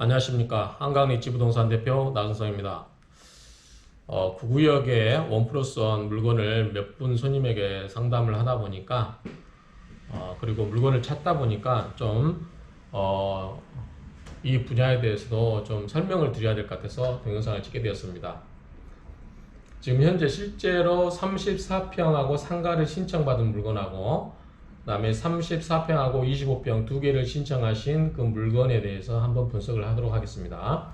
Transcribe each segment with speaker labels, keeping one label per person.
Speaker 1: 안녕하십니까. 한강립지부동산 대표 나순성입니다. 구구역에 1+1 물건을 몇 분 손님에게 상담을 하다 보니까 그리고 물건을 찾다 보니까 이 분야에 대해서도 좀 설명을 드려야 될 것 같아서 동영상을 찍게 되었습니다. 지금 현재 실제로 34평하고 상가를 신청받은 물건하고 그 다음에 34평하고 25평 두 개를 신청하신 그 물건에 대해서 한번 분석을 하도록 하겠습니다.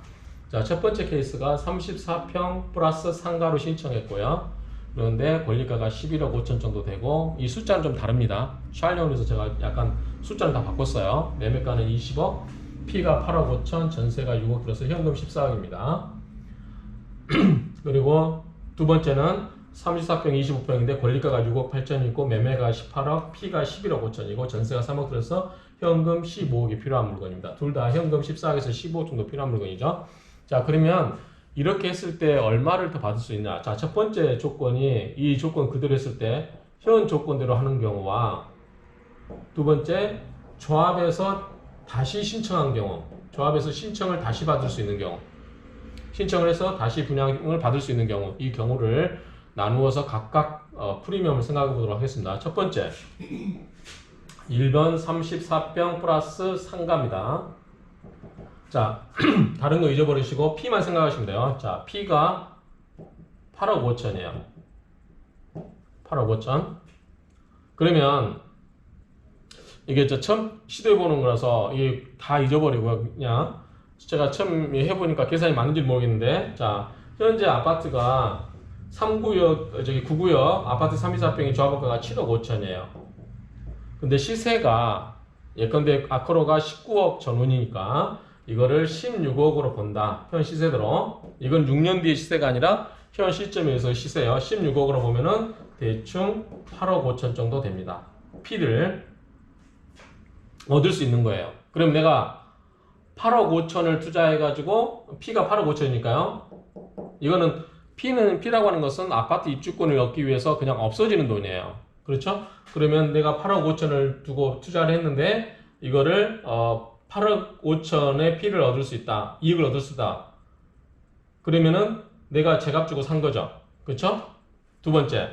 Speaker 1: 자, 첫 번째 케이스가 34평 플러스 상가로 신청했고요. 그런데 권리가가 11억 5천 정도 되고, 이 숫자는 좀 다릅니다. 촬영을 해서 제가 약간 숫자를 다 바꿨어요. 매매가는 20억, P가 8억 5천, 전세가 6억 들어서 현금 14억입니다. 그리고 두 번째는 34평 25평인데 권리가가 6억 8천이고 매매가 18억, P가 11억 5천이고 전세가 3억 들어서 현금 15억이 필요한 물건입니다. 둘 다 현금 14억에서 15억 정도 필요한 물건이죠. 자, 그러면 이렇게 했을 때 얼마를 더 받을 수 있냐? 자, 첫 번째 조건이 이 조건 그대로 했을 때 현 조건대로 하는 경우와 두 번째 조합에서 다시 신청한 경우, 조합에서 신청을 다시 받을 수 있는 경우, 신청을 해서 다시 분양을 받을 수 있는 경우, 이 경우를 나누어서 각각 프리미엄을 생각해 보도록 하겠습니다. 첫 번째 1번 34평 플러스 상가입니다. 자, 다른 거 잊어버리시고 P만 생각하시면 돼요. 자, P가 8억 5천이에요. 8억 5천. 그러면 이게 처음 시도해보는 거라서 이게 다 잊어버리고 그냥 제가 처음 해보니까 계산이 맞는지 모르겠는데, 자, 현재 아파트가 9구역 아파트 34평의 조합원가가 7억 5천이에요. 근데 시세가 예컨대 아크로가 19억 전후니까 이거를 16억으로 본다. 현 시세대로. 이건 6년 뒤의 시세가 아니라 현 시점에서 시세요. 16억으로 보면은 대충 8억 5천 정도 됩니다. P를 얻을 수 있는 거예요. 그럼 내가 8억 5천을 투자해가지고 P가 8억 5천이니까요. 이거는 P라고 하는 것은 아파트 입주권을 얻기 위해서 그냥 없어지는 돈이에요. 그렇죠? 그러면 내가 8억 5천을 두고 투자를 했는데 이거를 8억 5천의 P를 얻을 수 있다. 이익을 얻을 수 있다. 그러면은 내가 제값 주고 산 거죠. 그렇죠? 두 번째,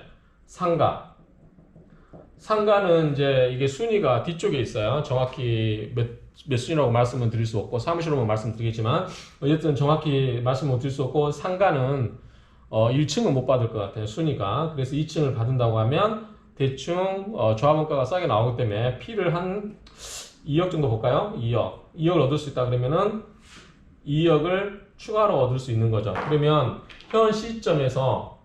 Speaker 1: 상가. 상가는 이제 이게 순위가 뒤쪽에 있어요. 정확히 몇 순위라고 말씀은 드릴 수 없고 사무실로만 말씀드리겠지만 어쨌든 정확히 말씀을 드릴 수 없고, 상가는 1층은 못 받을 것 같아요. 순위가. 그래서 2층을 받는다고 하면 대충 조합원가가 싸게 나오기 때문에 P를 한 2억 정도 볼까요? 2억을 얻을 수 있다 그러면은 2억을 추가로 얻을 수 있는 거죠. 그러면 현 시점에서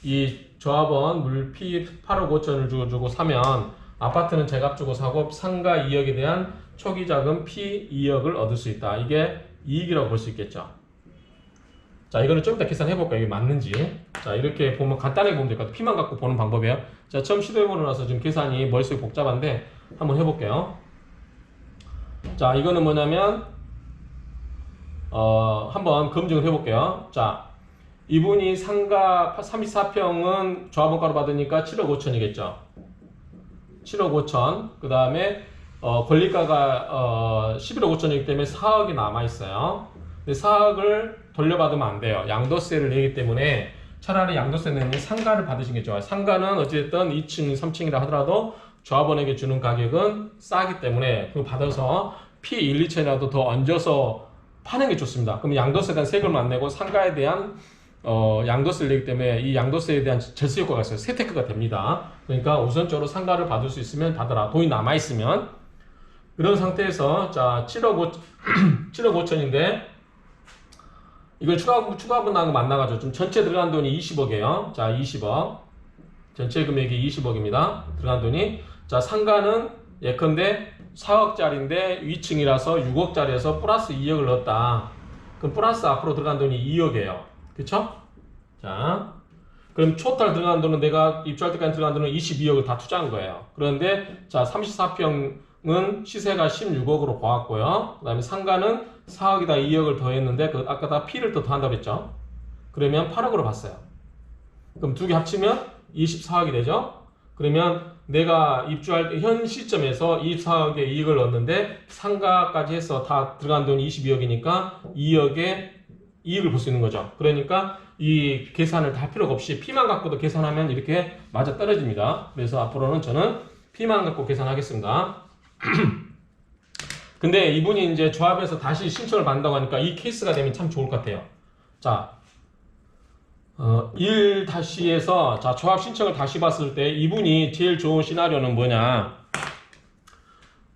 Speaker 1: 이 조합원 물 P 8억 5천을 주고 사면 아파트는 제값 주고 사고 상가 2억에 대한 초기 자금 P 2억을 얻을 수 있다. 이게 이익이라고 볼 수 있겠죠. 자, 이거는 좀 이따 계산해볼까요? 이게 맞는지. 자, 이렇게 보면 간단하게 보면 될 것 같아요. P만 갖고 보는 방법이에요. 자, 처음 시도해보고 나서 지금 계산이 머릿속이 복잡한데 한번 해볼게요. 자, 이거는 뭐냐면 한번 검증을 해볼게요. 자, 이분이 상가 34평은 조합원가로 받으니까 7억 5천이겠죠. 7억 5천. 그 다음에 권리가가 11억 5천이기 때문에 4억이 남아있어요. 근데 4억을 돌려받으면 안 돼요. 양도세를 내기 때문에 차라리 양도세 내는 상가를 받으시는 게 좋아요. 상가는 어쨌든 2층, 3층이라 하더라도 조합원에게 주는 가격은 싸기 때문에 그거 받아서 P 1, 2천이라도 더 얹어서 파는 게 좋습니다. 그럼 양도세에 대한 세금을 안 내고 상가에 대한 양도세를 내기 때문에 이 양도세에 대한 절세 효과가 있어요. 세테크가 됩니다. 그러니까 우선적으로 상가를 받을 수 있으면 받아라. 돈이 남아있으면. 그런 상태에서 자 7억 5천인데 이걸 추가분 나온 거 만나가지고 좀 전체 들어간 돈이 20억이에요. 자, 20억. 전체 금액이 20억입니다. 들어간 돈이. 자, 상가는 예컨대 4억짜리인데 2층이라서 6억짜리에서 플러스 2억을 넣었다. 그럼 플러스 앞으로 들어간 돈이 2억이에요. 그쵸? 자, 그럼 토탈 들어간 돈은 내가 입주할 때까지 들어간 돈은 22억을 다 투자한 거예요. 그런데 자, 34평은 시세가 16억으로 보았고요. 그 다음에 상가는 4억에다 2억을 더했는데 아까 다 P를 또 더한다고 했죠. 그러면 8억으로 봤어요. 그럼 두 개 합치면 24억이 되죠. 그러면 내가 입주할 때 현 시점에서 24억의 이익을 얻는데 상가까지 해서 다 들어간 돈이 22억이니까 2억의 이익을 볼 수 있는 거죠. 그러니까 이 계산을 다 필요가 없이 P만 갖고도 계산하면 이렇게 맞아 떨어집니다. 그래서 앞으로는 저는 P만 갖고 계산하겠습니다. 근데 이분이 이제 조합에서 다시 신청을 받는다고 하니까 이 케이스가 되면 참 좋을 것 같아요. 자, 1-에서 자, 조합 신청을 다시 봤을 때 이분이 제일 좋은 시나리오는 뭐냐?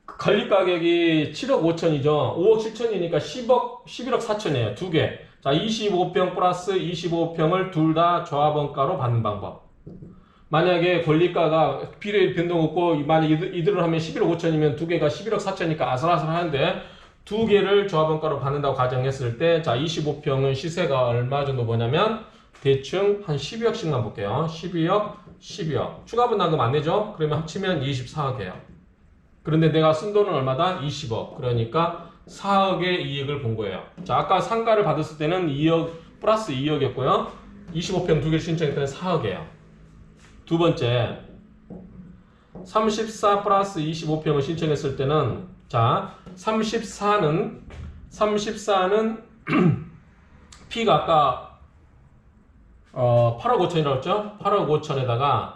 Speaker 1: 관리 가격이 7억 5천이죠. 5억 7천이니까 11억 4천이에요. 두 개. 자, 25평 플러스 25평을 둘 다 조합원가로 받는 방법. 만약에 권리가가 비례 변동 없고 만약 이들을 하면 11억 5천이면 두 개가 11억 4천이니까 아슬아슬하는데 두 개를 조합원가로 받는다고 가정했을 때 자, 25평은 시세가 얼마 정도 보냐면 대충 한 12억씩만 볼게요. 12억, 12억. 추가 분담금 안 내죠? 그러면 합치면 24억이에요. 그런데 내가 쓴 돈은 얼마다? 20억. 그러니까 4억의 이익을 본 거예요. 자, 아까 상가를 받았을 때는 2억 플러스 2억이었고요. 25평 두 개 신청했을 때는 4억이에요. 두 번째, 34 플러스 25평을 신청했을 때는 자, 34는 P가 아까 8억 5천이라고 했죠? 8억 5천에다가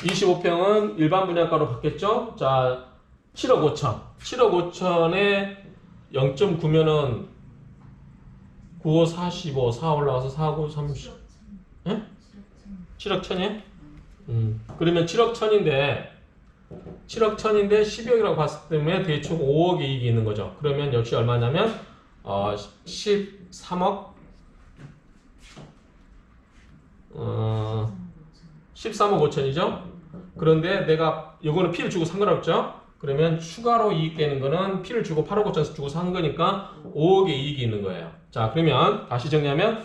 Speaker 1: 25평은 일반 분양가로 받겠죠? 자, 7억 5천. 7억 5천에 0.9면은 9호 45, 4 올라가서 4, 9, 30. 예? 7억 천이에요? 그러면 7억 천인데 12억이라고 봤을 때문에 대충 5억의 이익이 있는 거죠. 그러면 역시 얼마냐면 13억 13억 5천이죠. 그런데 내가 이거는 P를 주고 산 거랍죠. 그러면 추가로 이익 되는 거는 P를 주고 8억 5천 주고 산 거니까 5억의 이익이 있는 거예요. 자, 그러면 다시 정리하면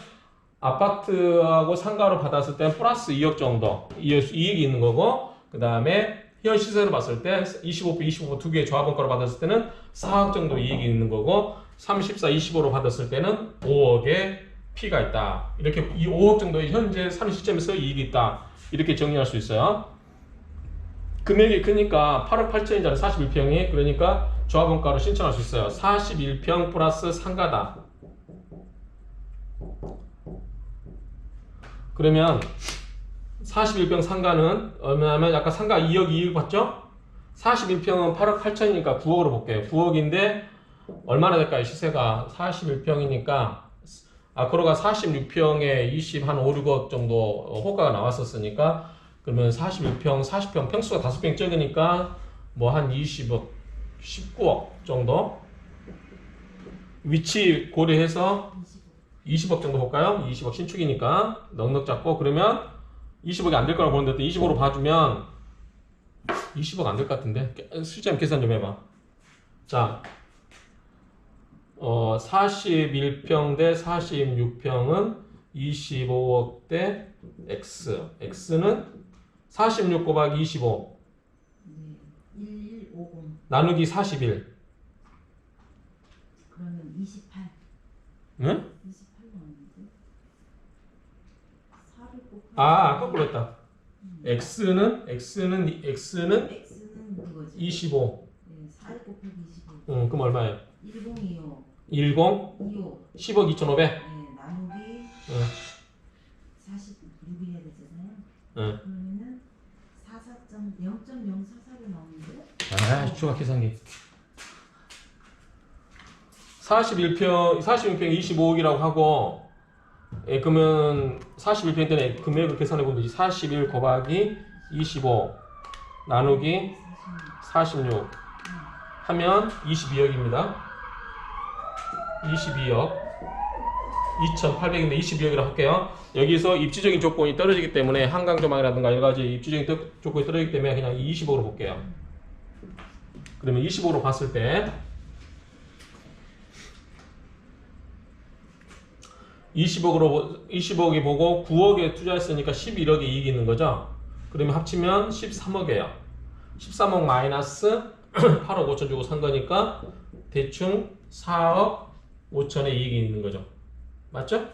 Speaker 1: 아파트하고 상가로 받았을 때 플러스 2억 정도 이익이 있는 거고, 그 다음에 현 시세로 봤을 때 25% 두 개의 조합원가로 받았을 때는 4억 정도 이익이 있는 거고, 34, 25로 받았을 때는 5억의 P가 있다. 이렇게 이 5억 정도의 현재 산 시점에서 이익이 있다. 이렇게 정리할 수 있어요. 금액이 크니까 8억 8천이잖아요. 41평이. 그러니까 조합원가로 신청할 수 있어요. 41평 플러스 상가다. 그러면 41평 상가는 얼마냐면 아까 상가 2억 이익 봤죠? 41평은 8억 8천이니까 9억으로 볼게요. 9억인데 얼마나 될까요? 시세가 41평이니까 아크로가 46평에 20한 5, 6억 정도 호가가 나왔었으니까 그러면 41평, 40평 평수가 5평 적으니까 뭐 한 20억, 19억 정도 위치 고려해서 20억 정도 볼까요? 20억 신축이니까 넉넉 잡고 그러면 20억이 안 될 거라고 보는데 25로 봐주면 20억 안 될 것 같은데 실제 계산 좀 해봐. 자, 41평 대 46평은 25억 대 X. X는 46 곱하기 25
Speaker 2: 1150
Speaker 1: 나누기 41.
Speaker 2: 그러면 28.
Speaker 1: 응?
Speaker 2: 28 나오는데 4를 곱하기
Speaker 1: 거꾸로 했다. X는
Speaker 2: X는 그거지.
Speaker 1: 25.
Speaker 2: 네, 4를 곱하기 25.
Speaker 1: 그럼 얼마예요?
Speaker 2: 1025
Speaker 1: 10
Speaker 2: 25
Speaker 1: 10억 2,500.
Speaker 2: 네, 나누기 46이 해야 되잖아요. 그러면은 0.044로 나오는데
Speaker 1: 추가 계산기. 41평 25억이라고 하고, 그러면 41평 때는 금액을 계산해 보면 되지. 41 곱하기 25 나누기 46 하면 22억입니다. 22억 2,800인데 22억이라고 할게요. 여기서 입지적인 조건이 떨어지기 때문에 한강 조망이라든가 여러 가지 입지적인 조건이 떨어지기 때문에 그냥 20억으로 볼게요. 그러면 25억으로 봤을 때 20억이 보고 9억에 투자했으니까 11억의 이익이 있는 거죠. 그러면 합치면 13억이에요. 13억 마이너스 8억 5천 주고 산 거니까 대충 4억 5천의 이익이 있는 거죠. 맞죠?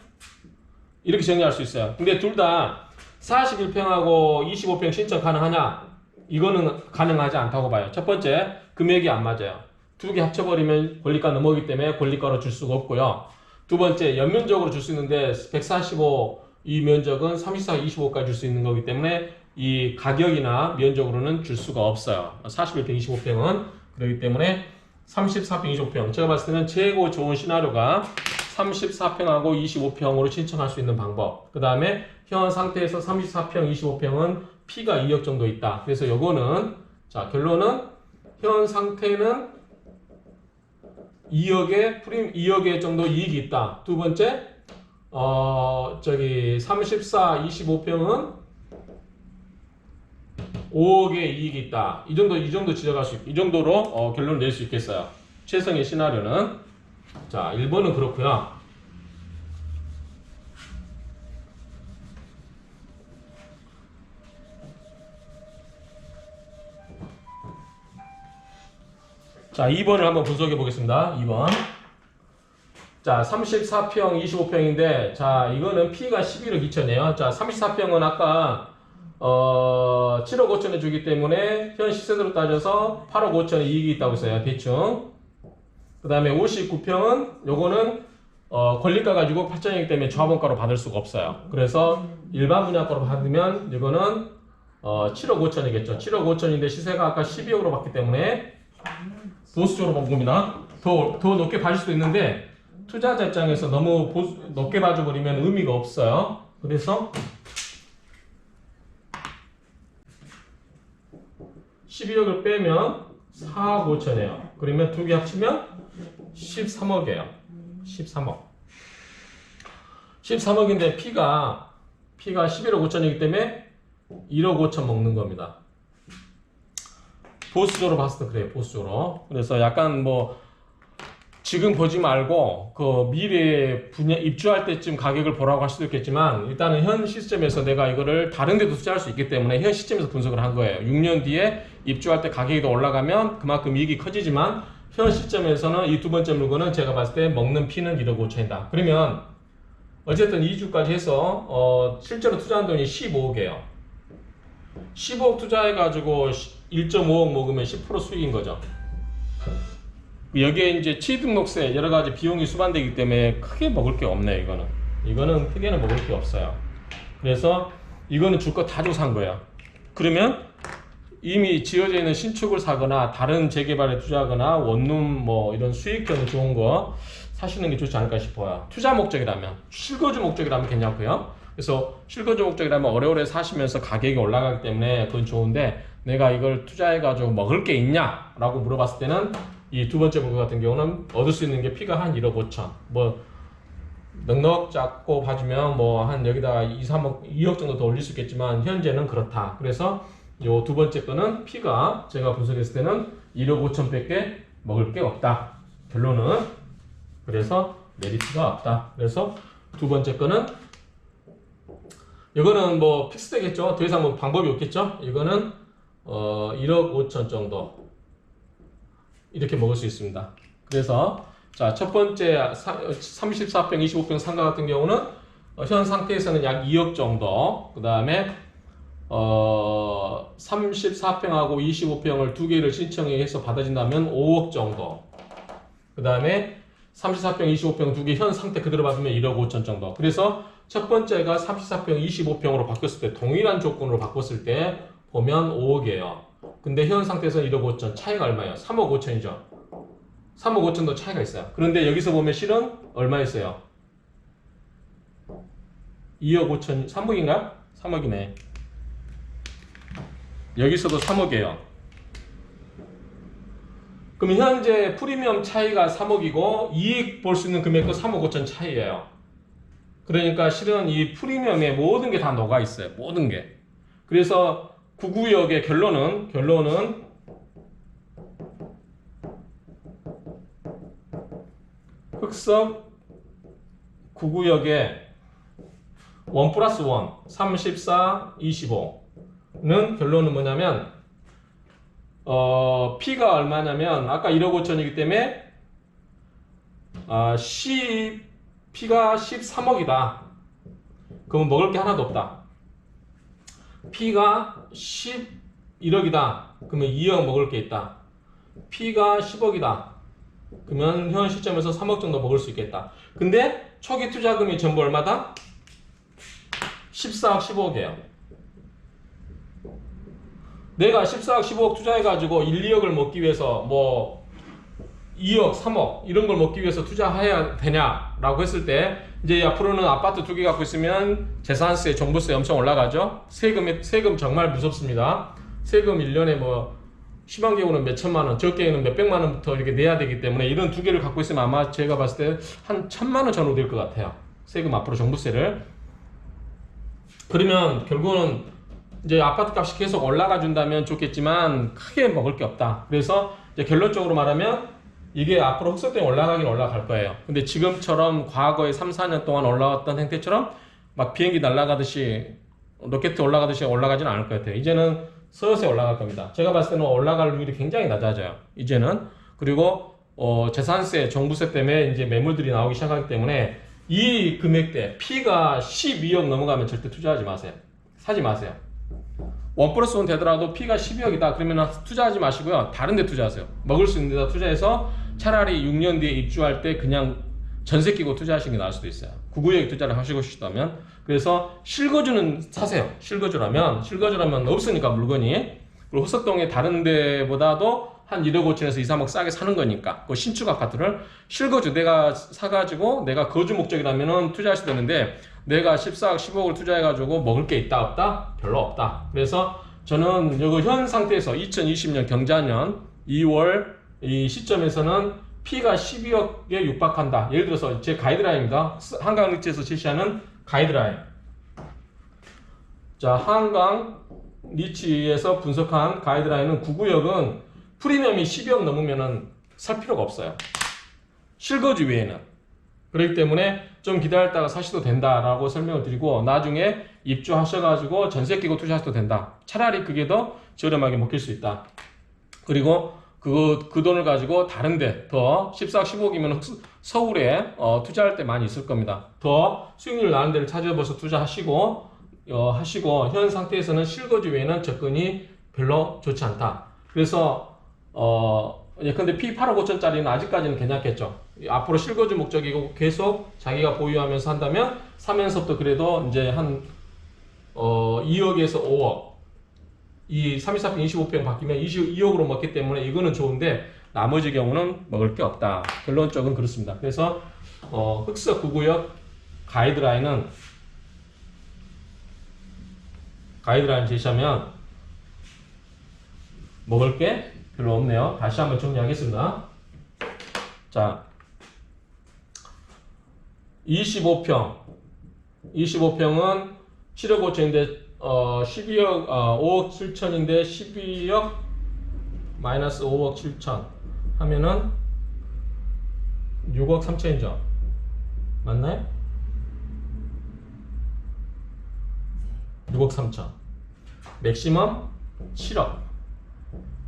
Speaker 1: 이렇게 정리할 수 있어요. 근데 둘 다 41평하고 25평 신청 가능하냐? 이거는 가능하지 않다고 봐요. 첫 번째, 금액이 안 맞아요. 두 개 합쳐버리면 권리가 넘어오기 때문에 권리가로 줄 수가 없고요. 두 번째, 연면적으로 줄 수 있는데 145 이 면적은 34, 25까지 줄 수 있는 거기 때문에 이 가격이나 면적으로는 줄 수가 없어요. 41평, 25평은. 그렇기 때문에 34평, 25평. 제가 봤을 때는 최고 좋은 시나리오가 34평하고 25평으로 신청할 수 있는 방법. 그 다음에 현 상태에서 34평, 25평은 P가 2억 정도 있다. 그래서 요거는, 자, 결론은 현 상태는 2억의 정도 이익이 있다. 두 번째, 34, 25평은 5억의 이익이 있다. 이 정도 지적할 수, 이 정도로 결론을 낼 수 있겠어요. 최성의 시나리오는. 자, 1번은 그렇고요. 자, 2번을 한번 분석해 보겠습니다. 2번. 자, 34평, 25평인데, 자, 이거는 P가 11억 2천이에요. 자, 34평은 아까, 7억 5천에 주기 때문에 현 시세대로 따져서 8억 5천에 이익이 있다고 했어요. 대충. 그 다음에 59평은, 요거는, 권리가 가지고 8천이기 때문에 조합원가로 받을 수가 없어요. 그래서 일반 분양가로 받으면, 이거는, 7억 5천이겠죠. 7억 5천인데 시세가 아까 12억으로 받기 때문에, 보수적으로 본 겁니다. 더 높게 봐줄 수도 있는데 투자자 입장에서 너무 높게 봐줘버리면 의미가 없어요. 그래서 12억을 빼면 4억 5천이에요. 그러면 두 개 합치면 13억이에요. 13억. 13억인데 P가 11억 5천이기 때문에 1억 5천 먹는 겁니다. 보수적으로 봤을 때 그래요. 보수적으로. 그래서 약간 뭐 지금 보지 말고 그 미래에 입주할 때쯤 가격을 보라고 할 수도 있겠지만 일단은 현 시점에서 내가 이거를 다른 데도 투자할 수 있기 때문에 현 시점에서 분석을 한 거예요. 6년 뒤에 입주할 때 가격이 더 올라가면 그만큼 이익이 커지지만 현 시점에서는 이 두 번째 물건은 제가 봤을 때 먹는 피는 1억 5천이다. 그러면 어쨌든 2주까지 해서 실제로 투자한 돈이 15억이에요. 15억 투자해가지고 1.5억 먹으면 10% 수익인 거죠. 여기에 이제 취등록세 여러 가지 비용이 수반되기 때문에 크게 먹을 게 없네요. 이거는 크게는 먹을 게 없어요. 그래서 이거는 줄 거 다 주고 산 거예요. 그러면 이미 지어져 있는 신축을 사거나 다른 재개발에 투자하거나 원룸 뭐 이런 수익형 좋은 거 사시는 게 좋지 않을까 싶어요. 투자 목적이라면, 실거주 목적이라면 괜찮고요. 그래서 실거주 목적이라면 오래오래 사시면서 가격이 올라가기 때문에 그건 좋은데 내가 이걸 투자해가지고 먹을 게 있냐? 라고 물어봤을 때는 이 두 번째 물건 같은 경우는 얻을 수 있는 게 P가 한 1억 5천. 뭐 넉넉 잡고 봐주면 뭐 한 여기다가 2, 3억, 2억 정도 더 올릴 수 있겠지만 현재는 그렇다. 그래서 요 두 번째 거는 P가 제가 분석했을 때는 1억 5천 밖에 먹을 게 없다. 결론은 그래서 메리트가 없다. 그래서 두 번째 거는 이거는 뭐 픽스 되겠죠. 더 이상 뭐 방법이 없겠죠. 이거는 1억 5천 정도 이렇게 먹을 수 있습니다. 그래서 자, 첫 번째 34평, 25평 상가 같은 경우는 현 상태에서는 약 2억 정도. 그 다음에 34평하고 25평을 두 개를 신청해서 받아진다면 5억 정도. 그 다음에 34평, 25평 두 개 현 상태 그대로 받으면 1억 5천 정도. 그래서 첫 번째가 34평, 25평으로 바뀌었을 때 동일한 조건으로 바꿨을 때 보면 5억이에요. 근데 현 상태에서 1억 5천 차이가 얼마예요? 3억 5천이죠. 3억 5천도 차이가 있어요. 그런데 여기서 보면 실은 얼마였어요? 2억 5천, 3억인가요? 3억이네. 여기서도 3억이에요. 그럼 현재 프리미엄 차이가 3억이고 이익 볼 수 있는 금액도 3억 5천 차이예요. 그러니까 실은 이 프리미엄에 모든 게 다 녹아 있어요. 모든 게. 그래서 9구역의 결론은 흑석 9구역의 1 플러스 1, 34, 25는 결론은 뭐냐면 P가 얼마냐면 아까 1억 5천이기 때문에 P가 13억이다. 그러면 먹을 게 하나도 없다. P가 11억이다. 그러면 2억 먹을 게 있다. P가 10억이다. 그러면 현 시점에서 3억 정도 먹을 수 있겠다. 근데 초기 투자금이 전부 얼마다? 14억, 15억이에요. 내가 14억, 15억 투자해가지고 1, 2억을 먹기 위해서 뭐 2억, 3억 이런 걸 먹기 위해서 투자해야 되냐라고 했을 때 이제 앞으로는 아파트 2개 갖고 있으면 재산세, 종부세 엄청 올라가죠. 세금 정말 무섭습니다. 세금 1년에 뭐 심한 경우는 몇 천만 원, 적게는 몇 백만 원부터 이렇게 내야 되기 때문에 이런 2개를 갖고 있으면 아마 제가 봤을 때 한 1,000만 원 전후 될 것 같아요. 세금 앞으로 종부세를. 그러면 결국은 이제 아파트 값이 계속 올라가 준다면 좋겠지만 크게 먹을 게 없다. 그래서 이제 결론적으로 말하면 이게 앞으로 흑석 때문에 올라가긴 올라갈 거예요. 근데 지금처럼 과거에 3, 4년 동안 올라왔던 행태처럼 막 비행기 날아가듯이 로켓 올라가듯이 올라가지는 않을 것 같아요. 이제는 서서히 올라갈 겁니다. 제가 봤을 때는 올라갈 확률이 굉장히 낮아져요. 이제는. 그리고 재산세, 종부세 때문에 이제 매물들이 나오기 시작하기 때문에 이 금액대 P가 12억 넘어가면 절대 투자하지 마세요. 사지 마세요. 1+1 되더라도 P가 12억이다. 그러면 투자하지 마시고요. 다른 데 투자하세요. 먹을 수 있는 데다 투자해서 차라리 6년 뒤에 입주할 때 그냥 전세 끼고 투자하시는 게 나을 수도 있어요. 구구역 투자를 하시고 싶다면. 그래서 실거주는 사세요. 실거주라면 없으니까 물건이. 그리고 흑석동에 다른 데보다도 한 1억 5천에서 2, 3억 싸게 사는 거니까 그 신축 아파트를 실거주 내가 사가지고 내가 거주 목적이라면은 투자할 수도 있는데 내가 14억 15억을 투자해가지고 먹을 게 있다 없다? 별로 없다. 그래서 저는 여기 현 상태에서 2020년 경자년 2월 이 시점에서는 P가 12억에 육박한다. 예를 들어서 제 가이드라인입니다. 한강리치에서 제시하는 가이드라인. 자, 한강리치에서 분석한 가이드라인은 구구역은 프리미엄이 12억 넘으면은 살 필요가 없어요. 실거주 외에는. 그렇기 때문에 좀 기다렸다가 사셔도 된다라고 설명을 드리고 나중에 입주하셔가지고 전세 끼고 투자하셔도 된다. 차라리 그게 더 저렴하게 먹힐 수 있다. 그리고 그 돈을 가지고 다른데 더 14억, 15억이면 서울에 투자할 때 많이 있을 겁니다. 더 수익률 나는 데를 찾아봐서 투자하시고 현 상태에서는 실거주 외에는 접근이 별로 좋지 않다. 그래서 예컨대 P 8억 5천짜리는 아직까지는 괜찮겠죠. 앞으로 실거주 목적이고 계속 자기가 보유하면서 한다면 사면서부터 그래도 이제 한 2억에서 5억 이 34평 25평 바뀌면 22억으로 먹기 때문에 이거는 좋은데 나머지 경우는 먹을 게 없다. 결론적은 그렇습니다. 그래서 흑석 9구역 가이드라인 제시하면 먹을 게 별로 없네요. 다시 한번 정리하겠습니다. 자, 25평은 7억 5천인데 12억 5억 7천인데 12억 마이너스 5억 7천 하면은 6억 3천이죠. 맞나요? 6억 3천. 맥시멈 7억.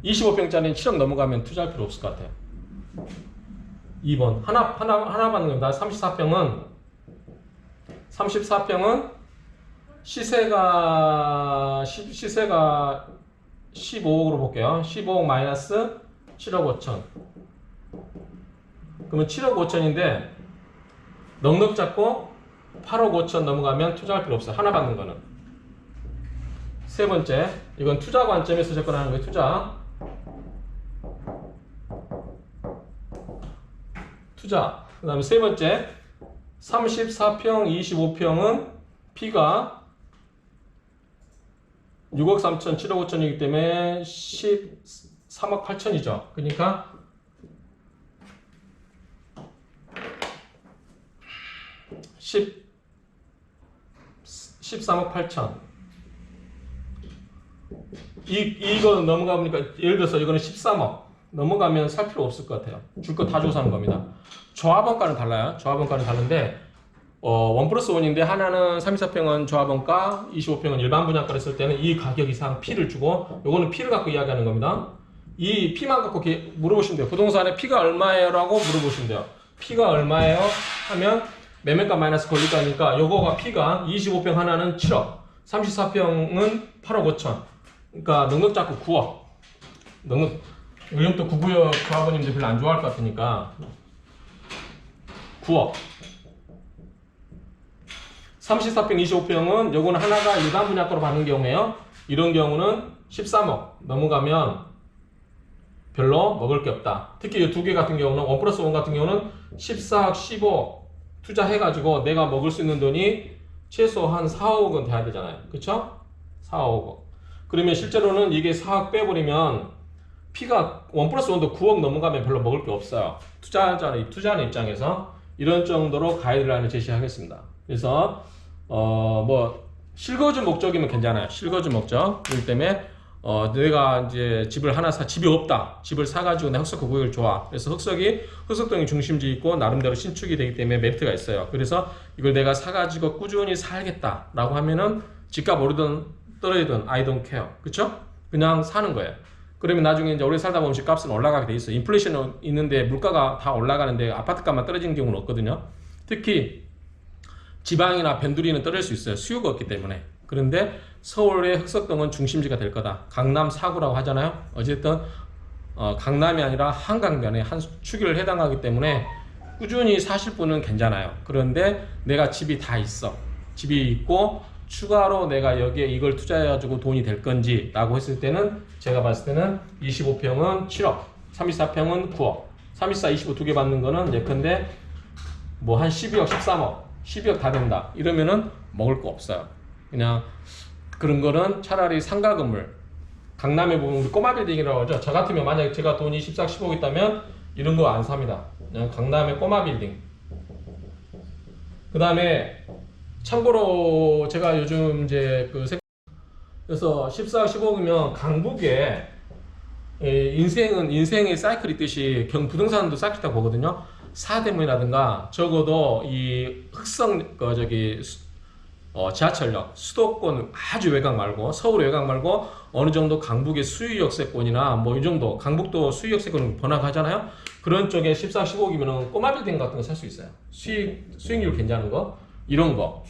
Speaker 1: 25평짜리는 7억 넘어가면 투자할 필요 없을 것 같아요. 2번 하나 받는 겁니다. 34평은 시세가 15억으로 볼게요. 15억 마이너스 7억 5천. 그러면 7억 5천인데 넉넉 잡고 8억 5천 넘어가면 투자할 필요 없어요. 하나 받는 거는. 세 번째, 이건 투자 관점에서 접근하는 거예요. 투자. 그 다음에 세 번째, 34평, 25평은 P가 6억 3천, 7억 5천이기 때문에 13억 8천이죠. 그러니까 13억 8천. 이거 넘어가보니까 예를 들어서 이거는 13억 넘어가면 살 필요 없을 것 같아요. 줄 거 다 주고 사는 겁니다. 조합원가는 달라요. 조합원가는 다른데 1+1인데 하나는 34평은 조합원가, 25평은 일반 분양가를 했을 때는 이 가격 이상 P를 주고, 요거는 P를 갖고 이야기하는 겁니다. 이 P만 갖고 물어보시면 돼요. 부동산에 P가 얼마예요? 라고 물어보시면 돼요. P가 얼마예요? 하면 매매가 마이너스 권리가니까 요거가 P가 25평 하나는 7억, 34평은 8억 5천. 그러니까 넉넉 잡고 9억. 넉넉. 요즘 또 구구역 그 아버님들 별로 안 좋아할 것 같으니까 9억. 34평, 25평은 요거는 하나가 일반 분양가로 받는 경우에요. 이런 경우는 13억 넘어가면 별로 먹을 게 없다. 특히 이 두 개 같은 경우는 1 플러스 1 같은 경우는 14억, 15억 투자해가지고 내가 먹을 수 있는 돈이 최소 한 4억은 돼야 되잖아요. 그쵸? 4억. 그러면 실제로는 이게 4억 빼버리면 P가 1 플러스 1도 9억 넘어가면 별로 먹을 게 없어요. 투자하는 입장에서 이런 정도로 가이드라인을 제시하겠습니다. 그래서 뭐 실거주 목적이면 괜찮아요. 실거주 목적. 그렇기 때문에 내가 이제 집을 하나 집이 없다. 집을 사가지고 내 흑석 구역을 좋아. 그래서 흑석이 흑석동이 중심지 있고 나름대로 신축이 되기 때문에 메리트가 있어요. 그래서 이걸 내가 사가지고 꾸준히 살겠다라고 하면은 집값 오르든 떨어지든 I don't care. 그쵸? 그냥 사는 거예요. 그러면 나중에 이제 오래 살다 보면 집값은 올라가게 돼 있어요. 인플레이션 있는데 물가가 다 올라가는데 아파트값만 떨어지는 경우는 없거든요. 특히 지방이나 변두리는 떨어질 수 있어요. 수요가 없기 때문에. 그런데 서울의 흑석동은 중심지가 될 거다. 강남 4구라고 하잖아요. 어쨌든 강남이 아니라 한강변에 한 축을 해당하기 때문에 꾸준히 사실 분은 괜찮아요. 그런데 내가 집이 다 있어. 집이 있고 추가로 내가 여기에 이걸 투자해가지고 돈이 될 건지 라고 했을 때는 제가 봤을 때는 25평은 7억, 34평은 9억, 34, 25 두 개 받는 거는 예컨대 뭐 한 12억, 13억, 12억 다 된다. 이러면은 먹을 거 없어요. 그냥 그런 거는 차라리 상가 건물, 강남에 보면 우리 꼬마 빌딩이라고 하죠. 저 같으면 만약에 제가 돈이 14억, 15억 있다면 이런 거 안 삽니다. 그냥 강남의 꼬마 빌딩. 그 다음에 참고로 제가 요즘 이제 그래서 14억, 15억이면 강북에 인생의 사이클이 있듯이 부동산도 사이클이라고 보거든요. 사대문이라든가 적어도 이 흑성 지하철역 수도권 아주 외곽 말고 서울 외곽 말고 어느 정도 강북의 수유 역세권이나 뭐 이 정도 강북도 수유 역세권 번화가잖아요. 그런 쪽에 14억, 15억이면 꼬마 빌딩 같은 거 살 수 있어요. 수익률 괜찮은 거 이런 거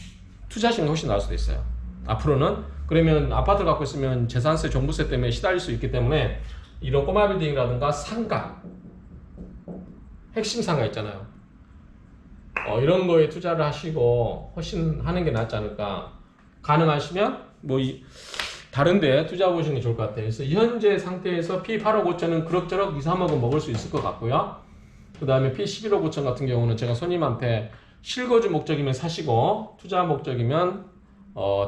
Speaker 1: 투자하시는 게 훨씬 나을 수도 있어요. 앞으로는. 그러면 아파트를 갖고 있으면 재산세, 종부세 때문에 시달릴 수 있기 때문에 이런 꼬마 빌딩이라든가 상가, 핵심 상가 있잖아요. 이런 거에 투자를 하시고 훨씬 하는 게 낫지 않을까. 가능하시면 뭐 다른데 투자 보시는 게 좋을 것 같아요. 그래서 현재 상태에서 P 8억 5천은 그럭저럭 2, 3억은 먹을 수 있을 것 같고요. 그 다음에 P 11억 5천 같은 경우는 제가 손님한테 실거주 목적이면 사시고 투자 목적이면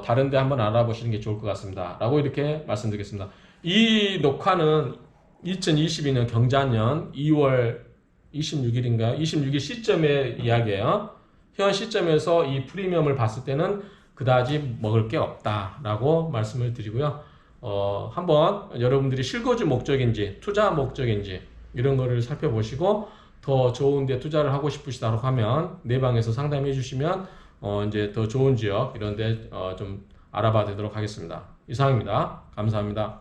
Speaker 1: 다른데 한번 알아보시는 게 좋을 것 같습니다. 라고 이렇게 말씀드리겠습니다. 이 녹화는 2022년 경자년 2월 26일인가요? 26일 시점의 이야기예요. 현 시점에서 이 프리미엄을 봤을 때는 그다지 먹을 게 없다라고 말씀을 드리고요. 한번 여러분들이 실거주 목적인지 투자 목적인지 이런 거를 살펴보시고 더 좋은 데 투자를 하고 싶으시다고 하면 내 방에서 상담해 주시면 이제 더 좋은 지역 이런 데 좀 알아봐 드리도록 하겠습니다. 이상입니다. 감사합니다.